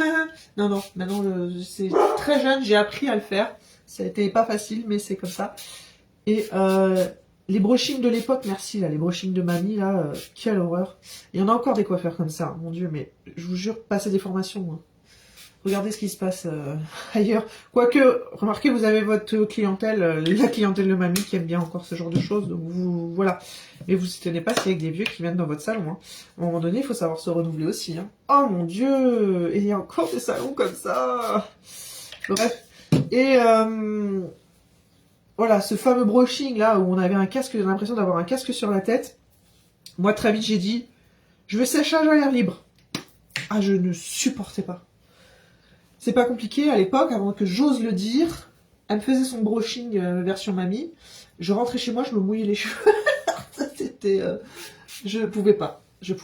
Speaker 1: Non, non, maintenant, c'est très jeune, j'ai appris à le faire. Ça a été pas facile, mais c'est comme ça. Et les brushings de l'époque, merci, là, les brushings de mamie, là, quelle horreur. Il y en a encore des coiffeurs comme ça, mon Dieu, mais je vous jure, passez des formations. Hein. Regardez ce qui se passe ailleurs. Quoique, remarquez, vous avez votre clientèle, la clientèle de mamie qui aime bien encore ce genre de choses, donc vous, voilà. Mais vous ne tenez pas, c'est avec des vieux qui viennent dans votre salon. Hein. À un moment donné, il faut savoir se renouveler aussi. Hein. Oh mon Dieu, et il y a encore des salons comme ça. Bref, et... voilà, ce fameux brushing là où on avait un casque, j'ai l'impression d'avoir un casque sur la tête. Moi très vite j'ai dit, je veux séchage à l'air libre. Ah, je ne supportais pas. C'est pas compliqué, à l'époque, avant que j'ose le dire, elle me faisait son brushing version mamie. Je rentrais chez moi, je me mouillais les cheveux. C'était... je pouvais pas. Je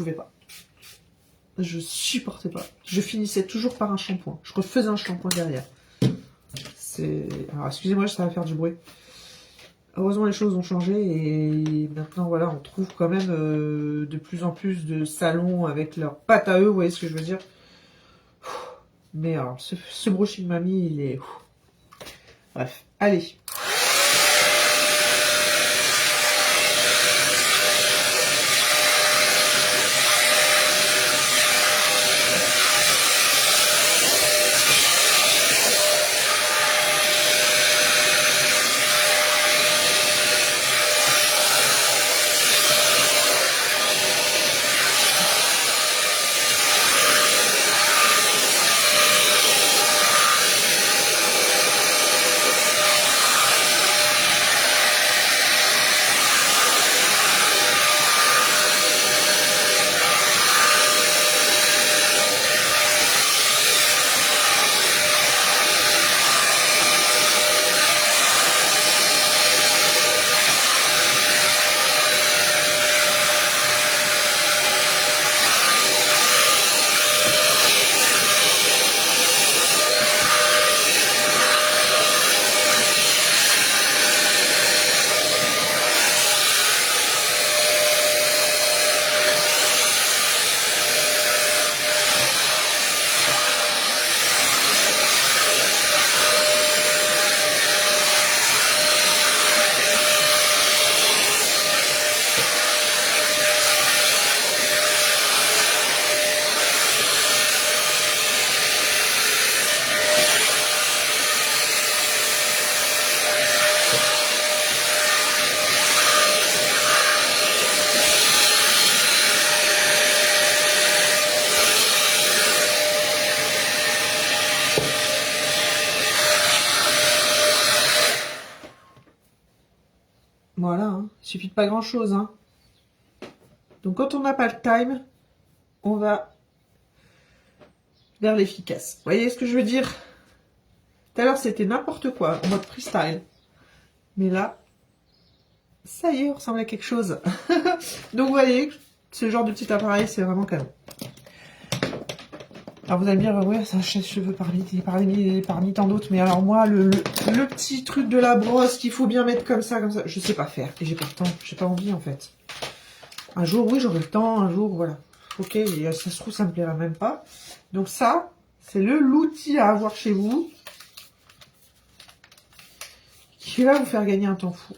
Speaker 1: supportais pas. Je finissais toujours par un shampoing. Je refaisais un shampoing derrière. Alors excusez-moi, ça va faire du bruit. Heureusement, les choses ont changé et maintenant, voilà, on trouve quand même de plus en plus de salons avec leurs pâtes à eux, vous voyez ce que je veux dire. Mais alors, ce brushing mamie, il est... Bref, allez. suffit de pas grand-chose, hein. Donc quand on n'a pas le time, on va vers l'efficace. Vous voyez ce que je veux dire? Tout à l'heure, c'était n'importe quoi, en mode freestyle. Mais là, ça y est, on ressemble à quelque chose. Donc vous voyez, ce genre de petit appareil, c'est vraiment canon. Alors vous allez me dire, ouais, c'est un sèche-cheveux parmi tant d'autres. Mais alors moi, le petit truc de la brosse qu'il faut bien mettre comme ça, je sais pas faire. Et j'ai pas le temps, j'ai pas envie en fait. Un jour, oui, j'aurai le temps, un jour, voilà. Ok, et ça se trouve, ça me plaira même pas. Donc ça, c'est l'outil à avoir chez vous, qui va vous faire gagner un temps fou.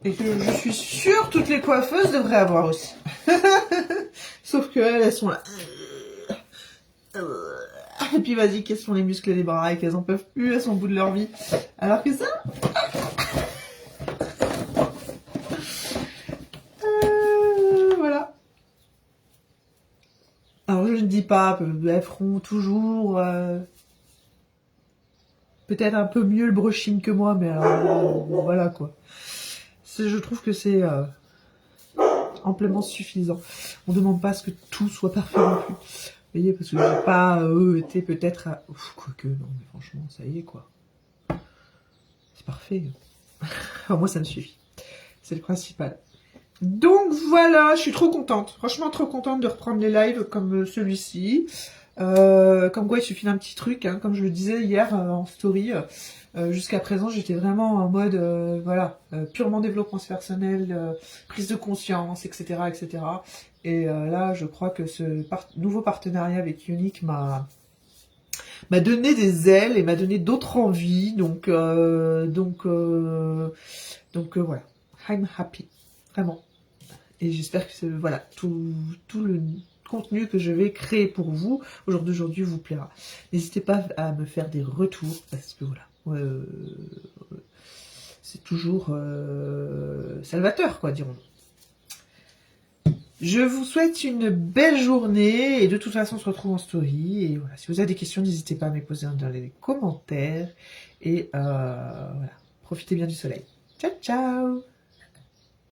Speaker 1: Et que je suis sûre toutes les coiffeuses devraient avoir aussi. Sauf qu'elles, elles sont là. Et puis vas-y, quels sont les muscles des bras et qu'elles en peuvent plus, elles sont au bout de leur vie. Alors que ça... voilà. Alors je ne dis pas, elles feront toujours... peut-être un peu mieux le brushing que moi, mais alors, voilà quoi. Je trouve que c'est amplement suffisant. On ne demande pas à ce que tout soit parfait non plus. Vous voyez, parce que j'ai pas été peut-être à... Quoique, non, mais franchement, ça y est quoi. C'est parfait. Alors moi, ça me suffit. C'est le principal. Donc voilà, je suis trop contente. Franchement, trop contente de reprendre les lives comme celui-ci. Comme quoi, il suffit d'un petit truc. Hein, comme je le disais hier en story. Jusqu'à présent, j'étais vraiment en mode, voilà, purement développement personnel, prise de conscience, etc., etc. Et là, je crois que ce nouveau partenariat avec Younique m'a donné des ailes et m'a donné d'autres envies. Donc voilà, I'm happy, vraiment. Et j'espère que voilà, tout le contenu que je vais créer pour vous aujourd'hui vous plaira. N'hésitez pas à me faire des retours parce que voilà. C'est toujours salvateur, quoi, dirons-nous. Je vous souhaite une belle journée et de toute façon, on se retrouve en story. Et voilà, si vous avez des questions, n'hésitez pas à me les poser dans les commentaires. Et voilà, profitez bien du soleil. Ciao, ciao!